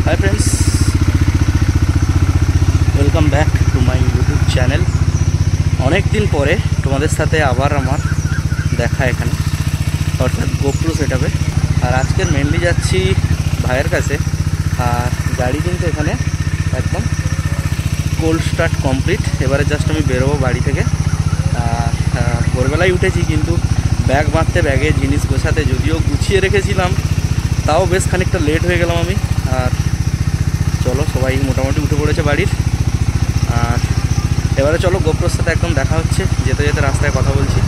Hi friends, welcome back to my YouTube channel. अनेक दिन पर तुम्हारे साथे आबार आमार देखा एखाने अर्थात गोप्रो सेटआपे। और आजके मेनलि जाচ্ছি भाइয়ের কাছে। और गाड़ी किन्तु एखाने एकदम कोल्ड स्टार्ट कमप्लीट। एबारे जस्ट आमी बेरोबो बाड़ी थेके। भोरबेलाय उठेছি किन्तु बैग बाँधते बैगे जिनिस गोछाते যদিও गुछिए रेखेছিলাম তাও বেশ খানিকটা লেট হয়ে গেলাম আমি। আর চলো সবাই মোটামুটি উঠে পড়েছে বাড়ির। আর এবারে চলো গোপ্রোর সাথে একদম দেখা হচ্ছে, যেতে যেতে রাস্তায় কথা বলছি।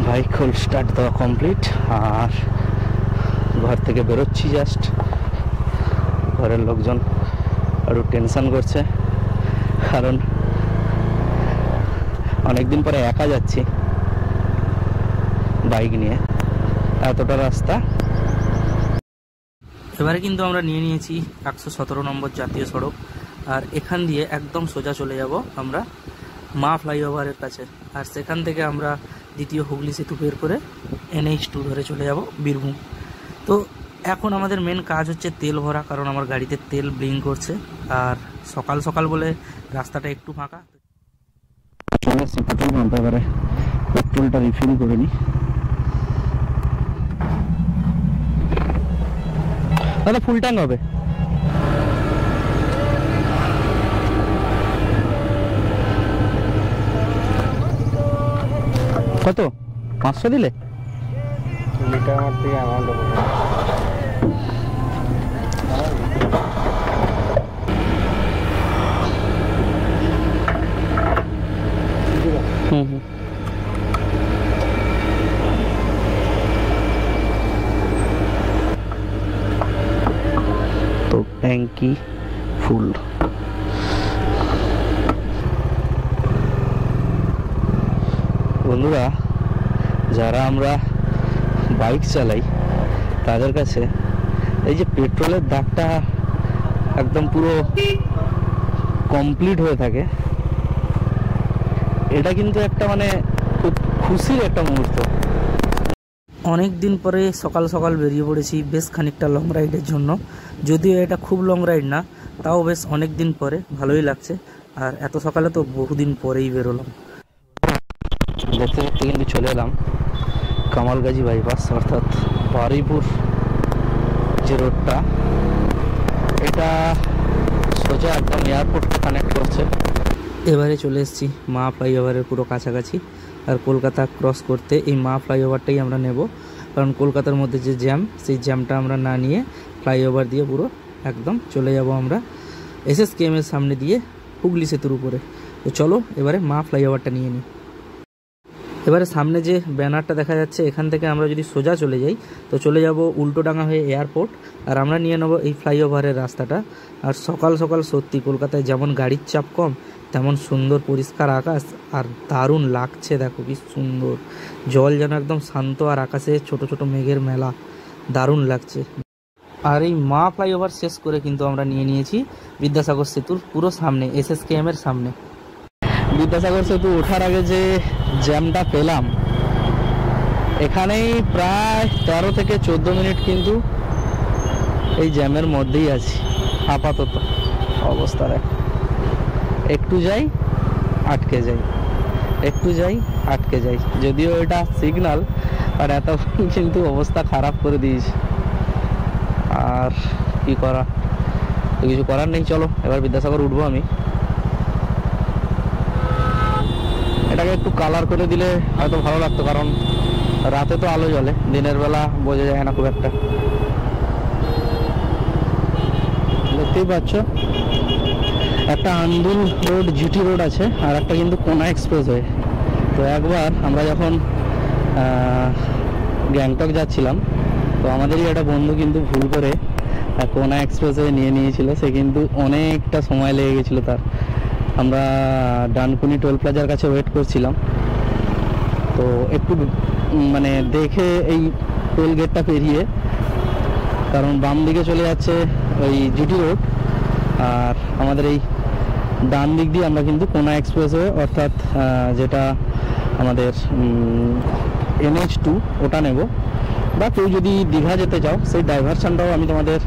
বাইক হোল স্টার্ট দেওয়া কমপ্লিট আর ঘর থেকে বেরোচ্ছি জাস্ট। ঘরের লোকজন আরও টেনশন করছে কারণ অনেকদিন পরে একা যাচ্ছি বাইক নিয়ে, এতটা রাস্তা। এবারে কিন্তু আমরা নিয়ে নিয়েছি 117 নম্বর জাতীয় সড়ক। আর এখান দিয়ে একদম সোজা চলে যাব আমরা মা ফ্লাইওভারের কাছে। আর সেখান থেকে আমরা দ্বিতীয় হুগলি সেতু বের করে NH2 ধরে চলে যাব বীরভূম। তো এখন আমাদের মেন কাজ হচ্ছে তেল ভরা, কারণ আমার গাড়িতে তেল ব্লিং করছে। আর সকাল সকাল বলে রাস্তাটা একটু ফাঁকা। চলে এসেছি পেট্রোল পাম্পে, এবারে পেট্রোলটা রিফিল করে নিই। দাদা ফুল ট্যাঙ্ক হবে? কত? 500 দিলে? লিটার আমার থেকে অ্যামাউন্ট হবে। তো ট্যাঙ্কি ফুল। বন্ধুরা, যারা আমরা বাইক চালাই তাদের কাছে এই যে পেট্রোলের দাগটা একদম পুরো কমপ্লিট হয়ে থাকে, এটা কিন্তু একটা মানে খুব খুশির একটা মুহূর্ত। অনেক দিন পরে সকাল সকাল বেরিয়ে পড়েছি বেশ খানিকটা লং রাইডের জন্য। যদিও এটা খুব লং রাইড না, তাও বেশ অনেক দিন পরে ভালোই লাগছে। আর এত সকালে তো বহুদিন পরেই বেরোলাম। দেখতে দেখতে কিন্তু চলে এলাম কামালগাজী বাইপাস, অর্থাৎ বারুইপুর যে রোডটা, এটা সোজা একদম এয়ারপোর্টকে কানেক্ট করছে। এবারে চলে এসেছি মা ফ্লাইওভারের পুরো কাছাকাছি। আর কলকাতা ক্রস করতে এই মা ফ্লাইওভারটাই আমরা নেব, কারণ কলকাতার মধ্যে যে জ্যাম, সেই জ্যামটা আমরা না নিয়ে ফ্লাইওভার দিয়ে পুরো একদম চলে যাব আমরা SSKM এর সামনে দিয়ে হুগলি সেতুর উপরে। তো চলো এবারে মা ফ্লাইওভারটা নিয়ে নিই। এবারে সামনে যে ব্যানারটা দেখা যাচ্ছে, এখান থেকে আমরা যদি সোজা চলে যাই তো চলে যাব উল্টোডাঙ্গা হয়ে এয়ারপোর্ট। আর আমরা নিয়ে নেব এই ফ্লাইওভারের রাস্তাটা। আর সকাল সকাল সত্যি কলকাতায় যেমন গাড়ির চাপ কম, তেমন সুন্দর পরিষ্কার আকাশ আর দারুণ লাগছে। দেখো কি সুন্দর জল, যেন একদম শান্ত, আর আকাশে ছোট ছোট মেঘের মেলা, দারুণ লাগছে। আর এই মা ফ্লাইওভার শেষ করে কিন্তু আমরা নিয়ে নিয়েছি বিদ্যাসাগর সেতুর পুরো সামনে, SSKM এর সামনে। বিদ্যাসাগর সেতু ওঠার আগে যে জ্যামটা পেলাম, এখানেই প্রায় 13 থেকে 14 মিনিট কিন্তু এই জ্যামের মধ্যেই আছি আপাতত অবস্থা। একটু যাই আটকে যাই, একটু যাই আটকে যাই। যদিও এটা সিগন্যাল, আর এত কিন্তু অবস্থা খারাপ করে দিয়েছে। আর কি করা, কিছু করার নেই। চলো এবার বিদ্যাসাগর উঠবো আমি। এটাকে একটু কালার করে দিলে হয়তো ভালো লাগতো, কারণ রাতে তো আলো জ্বলে, দিনের বেলা বোঝা যায় না খুব একটা। দেখতেই পাচ্ছ একটা আন্দুল রোড, GT রোড আছে, আর একটা কিন্তু কোনা এক্সপ্রেসওয়ে। তো একবার আমরা যখন গ্যাংটক যাচ্ছিলাম, তো আমাদেরই একটা বন্ধু কিন্তু ভুল করে কোনা এক্সপ্রেসওয়ে নিয়ে নিয়েছিল। সে কিন্তু অনেকটা সময় লেগে গেছিলো তার। আমরা ডানকুনি টোল প্লাজার কাছে ওয়েট করছিলাম, তো একটু মানে দেখে এই টোল গেটটা পেরিয়ে, কারণ বাম দিকে চলে যাচ্ছে ওই GT রোড, আর আমাদের এই ডান দিক দিয়ে আমরা কিন্তু কোনা এক্সপ্রেসওয়ে, অর্থাৎ যেটা আমাদের NH2 ওটা নেব। বা কেউ যদি দীঘা যেতে চাও সেই ডাইভারশনটাও আমি তোমাদের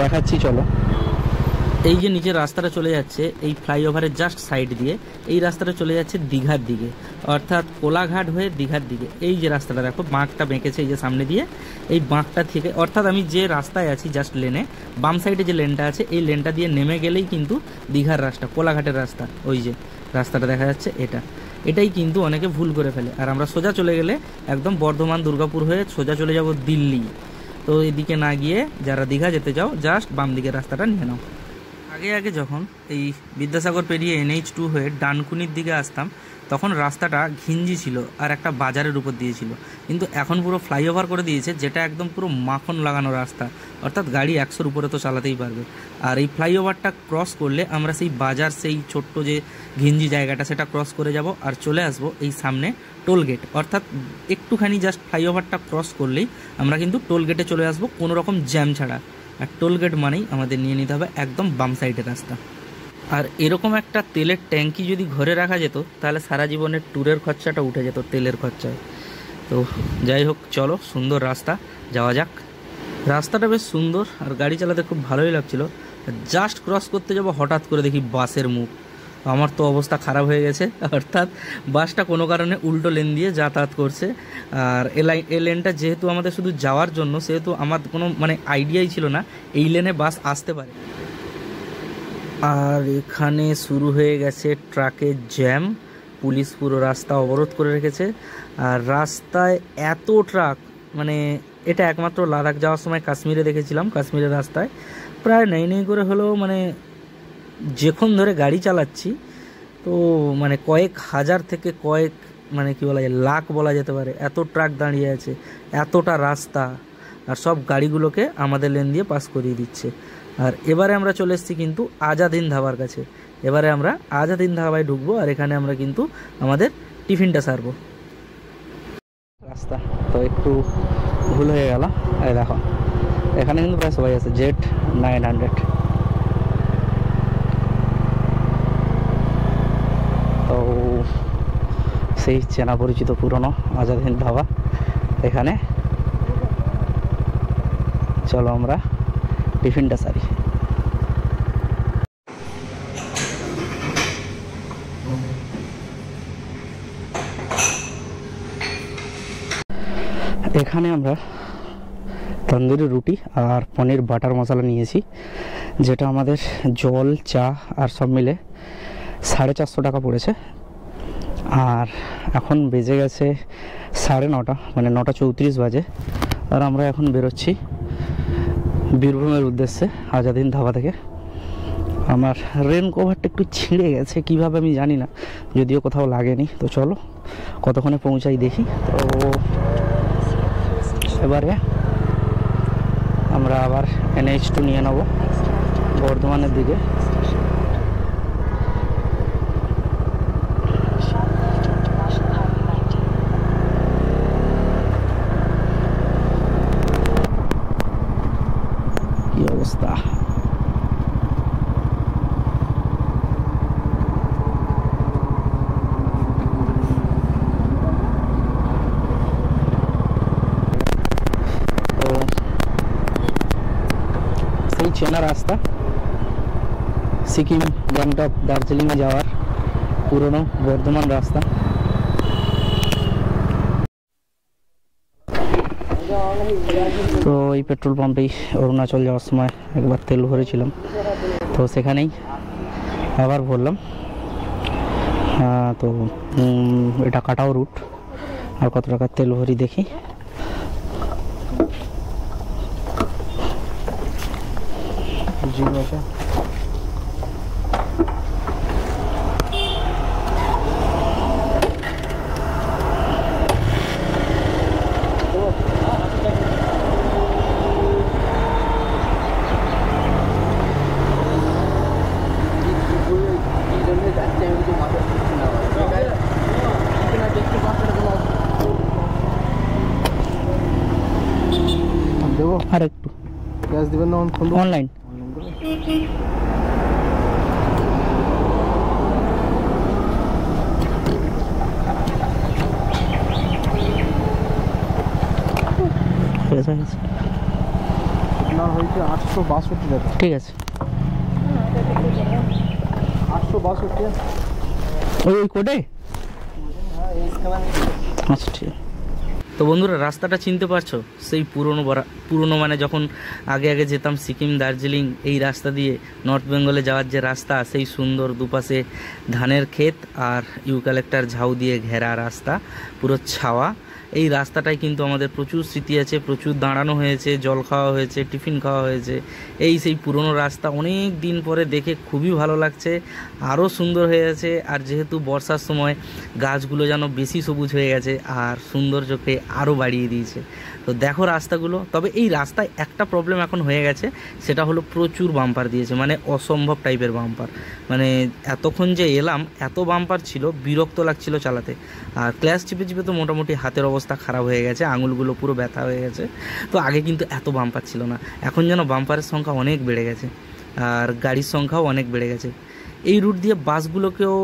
দেখাচ্ছি চলো। এই যে নিচের রাস্তাটা চলে যাচ্ছে এই ফ্লাইওভারের জাস্ট সাইড দিয়ে, এই রাস্তাটা চলে যাচ্ছে দীঘার দিকে, অর্থাৎ কোলাঘাট হয়ে দীঘার দিকে। এই যে রাস্তাটা দেখো বাঁকটা বেঁকেছে এই যে সামনে দিয়ে, এই বাঁকটা থেকে অর্থাৎ আমি যে রাস্তায় আছি জাস্ট লেনে বাম সাইডে যে লেনটা আছে এই লেনটা দিয়ে নেমে গেলেই কিন্তু দীঘার রাস্তা, কোলাঘাটের রাস্তা। ওই যে রাস্তাটা দেখা যাচ্ছে এটাই কিন্তু অনেকে ভুল করে ফেলে। আর আমরা সোজা চলে গেলে একদম বর্ধমান দুর্গাপুর হয়ে সোজা চলে যাব দিল্লি। তো এদিকে না গিয়ে যারা দীঘা যেতে চাও জাস্ট বাম দিকের রাস্তাটা নিয়ে নাও। আগে যখন এই বিদ্যাসাগর পেরিয়ে NH2 হয়ে ডানকুনির দিকে আসতাম তখন রাস্তাটা ঘিঞ্জি ছিল আর একটা বাজারের উপর দিয়েছিল, কিন্তু এখন পুরো ফ্লাইওভার করে দিয়েছে, যেটা একদম পুরো মাখন লাগানো রাস্তা, অর্থাৎ গাড়ি 100-র উপরে তো চালাতেই পারবে। আর এই ফ্লাইওভারটা ক্রস করলে আমরা সেই বাজার, সেই ছোট্ট যে ঘিঞ্জি জায়গাটা সেটা ক্রস করে যাব আর চলে আসব এই সামনে টোল গেট। অর্থাৎ একটুখানি জাস্ট ফ্লাইওভারটা ক্রস করলেই আমরা কিন্তু টোল গেটে চলে আসবো কোনো রকম জ্যাম ছাড়া। আর টোল গেট মানেই আমাদের নিয়ে নিতে হবে একদম বাম সাইডের রাস্তা। আর এরকম একটা তেলের ট্যাঙ্কি যদি ঘরে রাখা যেত তাহলে সারা জীবনের ট্যুরের খরচাটা উঠে যেত তেলের খরচায়। তো যাই হোক চলো, সুন্দর রাস্তা, যাওয়া যাক। রাস্তাটা বেশ সুন্দর আর গাড়ি চালাতে খুব ভালোই লাগছিল। জাস্ট ক্রস করতে যাব হঠাৎ করে দেখি বাসের মুখ, আমার তো অবস্থা খারাপ হয়ে গেছে। অর্থাৎ বাসটা কোনো কারণে উল্টো লেন দিয়ে যাতায়াত করছে। আর এই লেনটা যেহেতু আমাদের শুধু যাওয়ার জন্য, সেহেতু আমার কোনো আইডিয়াই ছিল না এই লেনে বাস আসতে পারে। আর এখানে শুরু হয়ে গেছে ট্রাকের জ্যাম, পুলিশ পুরো রাস্তা অবরোধ করে রেখেছে। আর রাস্তায় এত ট্রাক, এটা একমাত্র লাদাখ যাওয়ার সময় কাশ্মীরে দেখেছিলাম। কাশ্মীরের রাস্তায় প্রায় নেই করে হলেও যেক্ষণ ধরে গাড়ি চালাচ্ছি তো কয়েক হাজার থেকে কয়েক কি বলা যায় লাখ বলা যেতে পারে, এত ট্রাক দাঁড়িয়ে আছে, এতটা রাস্তা, আর সব গাড়িগুলোকে আমাদের লেন দিয়ে পাস করিয়ে দিচ্ছে। আর এবারে আমরা চলে এসেছি কিন্তু আজাদ হিন্দ ধাবার কাছে। এবারে আমরা আজাদ হিন্দ ধাবায় ঢুকবো আর এখানে আমরা কিন্তু আমাদের টিফিনটা সারবো। রাস্তা তো একটু ভুল হয়ে গেল, এই দেখো এখানে কিন্তু প্রায় সবাই আছে জেট 900। তো সেই চেনা পরিচিত পুরনো আজাদ হিন্দ ধাবা, এখানে চলো আমরা টিফিনটা সারি। এখানে আমরা তন্দুরি রুটি আর পনির বাটার মশলা নিয়েছি, যেটা আমাদের জল, চা আর সব মিলে 450 টাকা পড়েছে। আর এখন বেজে গেছে 9:30, 9:34 বাজে। আর আমরা এখন বেরোচ্ছি বীরভূমের উদ্দেশ্যে আজাদ হিন্দ ধাবা থেকে। আমার রেন কভারটা একটু ছিঁড়ে গেছে, কিভাবে আমি জানি না, যদিও কোথাও লাগেনি। তো চলো কতক্ষণে পৌঁছাই দেখি। তো এবারে আমরা আবার NH2 নিয়ে নেব বর্ধমানের দিকে। কি অবস্থা! চেনা রাস্তা, সিকিম, গ্যাংটক, দার্জিলিংয়ে যাওয়ার পুরনো বর্ধমান রাস্তা। তো এই পেট্রোল পাম্পেই অরুণাচল যাওয়ার সময় একবার তেল ভরেছিলাম, তো সেখানেই আবার ভরলাম। তো এটা কাটাও রুট। আর কত টাকার তেল ভরি দেখি। আর একটু ক্যাশ দিবেন না, অনলাইন। আপনার হয়েছে 862 টাকা। ঠিক আছে, 862 ওই কোডে। হ্যাঁ, এই স্ক্যানার। আচ্ছা ঠিক আছে। তো বন্ধুরা, রাস্তাটা চিনতে পারছো? সেই পুরনো মানে যখন আগে যেতাম সিকিম, দার্জিলিং, এই রাস্তা দিয়ে নর্থ বেঙ্গলে যাওয়ার যে রাস্তা, সেই সুন্দর দুপাশে ধানের ক্ষেত আর ইউক্যালিপটাস ঝাউ দিয়ে ঘেরা রাস্তা, পুরো ছাওয়া। এই রাস্তাটায় কিন্তু আমাদের প্রচুর স্মৃতি আছে, প্রচুর দাঁড়ানো হয়েছে, জল খাওয়া হয়েছে, টিফিন খাওয়া হয়েছে। সেই পুরনো রাস্তা অনেক দিন পরে দেখে খুবই ভালো লাগছে, আরও সুন্দর হয়ে গেছে। আর যেহেতু বর্ষার সময় গাছগুলো যেন বেশি সবুজ হয়ে গেছে আর সৌন্দর্যকে আরও বাড়িয়ে দিয়েছে। তো দেখো রাস্তাগুলো। তবে এই রাস্তায় একটা প্রবলেম এখন হয়ে গেছে, সেটা হলো প্রচুর বাম্পার দিয়েছে, মানে অসম্ভব টাইপের বাম্পার। মানে এতক্ষণ যে এলাম, এত বাম্পার ছিল, বিরক্ত লাগছিল চালাতে। আর ক্লাস চিপে চিপে তো মোটামুটি হাতের অবস্থা খারাপ হয়ে গেছে, আঙুলগুলো পুরো ব্যথা হয়ে গেছে। তো আগে কিন্তু এত বাম্পার ছিল না, এখন যেন বাম্পারের সংখ্যা অনেক বেড়ে গেছে আর গাড়ির সংখ্যাও অনেক বেড়ে গেছে। এই রুট দিয়ে বাসগুলোকেও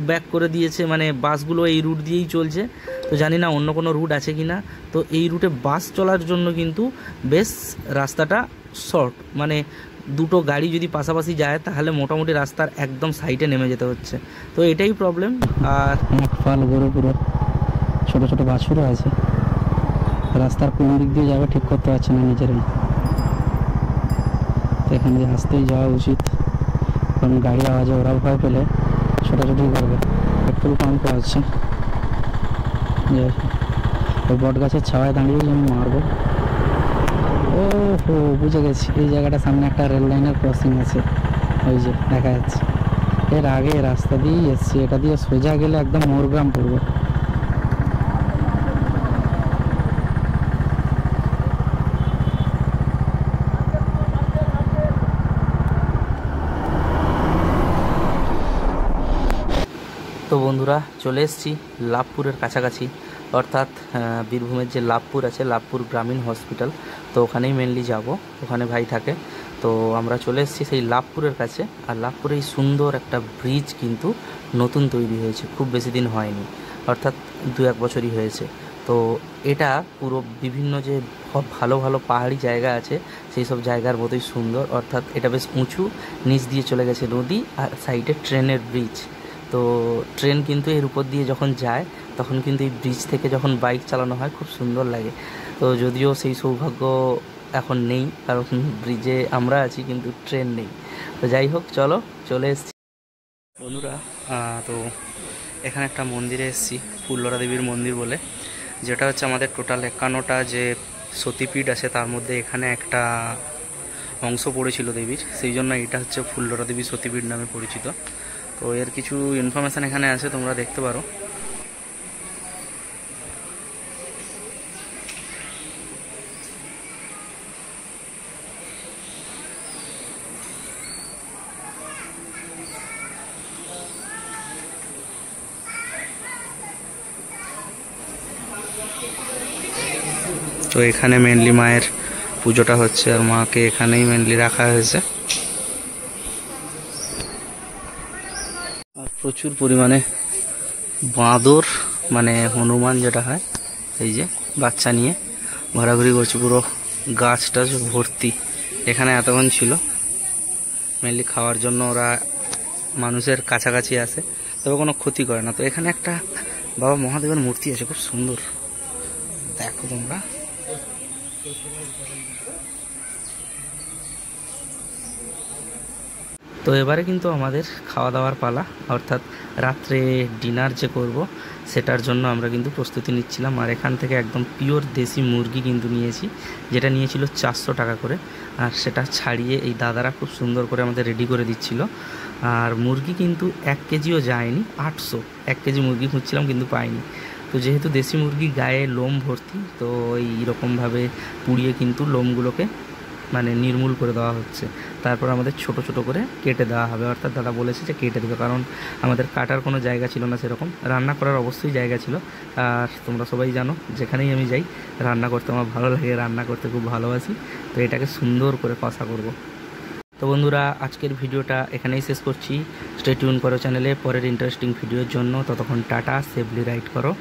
ব্যাক করে দিয়েছে, মানে বাসগুলো এই রুট দিয়েই চলছে। তো জানি না অন্য কোনো রুট আছে কি না। তো এই রুটে বাস চলার জন্য কিন্তু বেশ রাস্তাটা শর্ট, মানে দুটো গাড়ি যদি পাশাপাশি যায় তাহলে মোটামুটি রাস্তার একদম সাইডে নেমে যেতে হচ্ছে। তো এটাই প্রবলেম। আর পাল গরু পুরো ছোটো ছোটো বাছুরও আছে, রাস্তার কোন দিক দিয়ে যাবে ঠিক করতে পারছে না নিজেরাই। তো এখান দিয়ে আসতেই যাওয়া উচিত, কারণ গাড়ি আওয়াজে ওরা ভয় পেলে ছোটাছুটি করবে। পেট্রোল পাম্পও আছে, ওই বট গাছের ছাওয়ায় দাঁড়িয়ে আমি মারবো। ও হো, বুঝে গেছি, এই জায়গাটা সামনে একটা রেল লাইনের ক্রসিং আছে, ওই যে দেখা যাচ্ছে। এর আগে রাস্তা দিয়েই এসছি, এটা দিয়ে সোজা গেলে একদম মোরগ্রাম পড়বে। তো বন্ধুরা, চলে এসেছি লাভপুরের কাছাকাছি, অর্থাৎ বীরভূমের যে লাভপুর আছে, লাভপুর গ্রামীণ হসপিটাল। তো ওখানেই মেনলি যাব, ওখানে ভাই থাকে। তো আমরা চলে এসেছি সেই লাভপুরের কাছে। আর লাভপুরে এই সুন্দর একটা ব্রিজ কিন্তু নতুন তৈরি হয়েছে, খুব বেশি দিন হয়নি, অর্থাৎ 2-1 বছরই হয়েছে। তো এটা পুরো বিভিন্ন যে ভালো ভালো পাহাড়ি জায়গা আছে সেই সব জায়গার মতোই সুন্দর, অর্থাৎ এটা বেশ উঁচু, নিচ দিয়ে চলে গেছে নদী আর সাইডে ট্রেনের ব্রিজ। তো ট্রেন কিন্তু এর উপর দিয়ে যখন যায় তখন কিন্তু এই ব্রিজ থেকে যখন বাইক চালানো হয় খুব সুন্দর লাগে। তো যদিও সেই সৌভাগ্য এখন নেই, কারণ ব্রিজে আমরা আছি কিন্তু ট্রেন নেই। তো যাই হোক, চলে এসেছি বন্ধুরা। তো এখানে একটা মন্দিরে এসেছি, ফুল্লরা দেবীর মন্দির বলে, যেটা হচ্ছে আমাদের টোটাল 51টা যে সতীপীঠ আছে তার মধ্যে এখানে একটা অংশ পড়েছিল দেবীর, সেই জন্য এটা হচ্ছে ফুল্লরা দেবী সতীপীঠ নামে পরিচিত। তো এর কিছু ইনফরমেশান এখানে আছে, তোমরা দেখতে পারো। তো এখানে মেনলি মায়ের পুজোটা হচ্ছে আর মাকে এখানেই মেনলি রাখা হয়েছে। আর প্রচুর পরিমাণে বাঁদর, মানে হনুমান যেটা হয়, এই যে বাচ্চা নিয়ে ঘোরাঘুরি করছে, পুরো গাছটা ভর্তি। এখানে এতক্ষণ ছিল, মেনলি খাওয়ার জন্য ওরা মানুষের কাছাকাছি আসে, তবে কোনো ক্ষতি করে না। তো এখানে একটা বাবা মহাদেবের মূর্তি আছে, খুব সুন্দর, দেখো তোমরা। তো এবারে কিন্তু আমাদের খাওয়া দাওয়ার পালা, অর্থাৎ রাত্রে ডিনার যে করব সেটার জন্য আমরা কিন্তু প্রস্তুতি নিচ্ছিলাম। আর এখান থেকে একদম পিওর দেশি মুরগি কিন্তু নিয়েছি, যেটা নিয়েছিল 400 টাকা করে। আর সেটা ছাড়িয়ে এই দাদারা খুব সুন্দর করে আমাদের রেডি করে দিচ্ছিল। আর মুরগি কিন্তু 1 কেজিও যায়নি, 800। 1 কেজি মুরগি খুঁজছিলাম কিন্তু পাইনি। তো যেহেতু দেশি মুরগি গায়ে লোম ভর্তি, তো এইরকমভাবে পুড়িয়ে কিন্তু লোমগুলোকে মানে নির্মূল করে দেওয়া হচ্ছে। তারপর আমাদের ছোট ছোট করে কেটে দেওয়া হবে, অর্থাৎ দাদা বলেছে যে কেটে দেবে, কারণ আমাদের কাটার কোনো জায়গা ছিল না সেরকম। রান্না করার অবশ্যই জায়গা ছিল। আর তোমরা সবাই জানো, যেখানেই আমি যাই রান্না করতে আমার ভালো লাগে, রান্না করতে খুব ভালোবাসি। তো এটাকে সুন্দর করে কষা করব। তো বন্ধুরা, আজকের ভিডিওটা এখানেই শেষ করছি। স্টে টিউন করো চ্যানেলে পরের ইন্টারেস্টিং ভিডিওর জন্য। ততক্ষণ টাটা, সেফলি রাইড করো।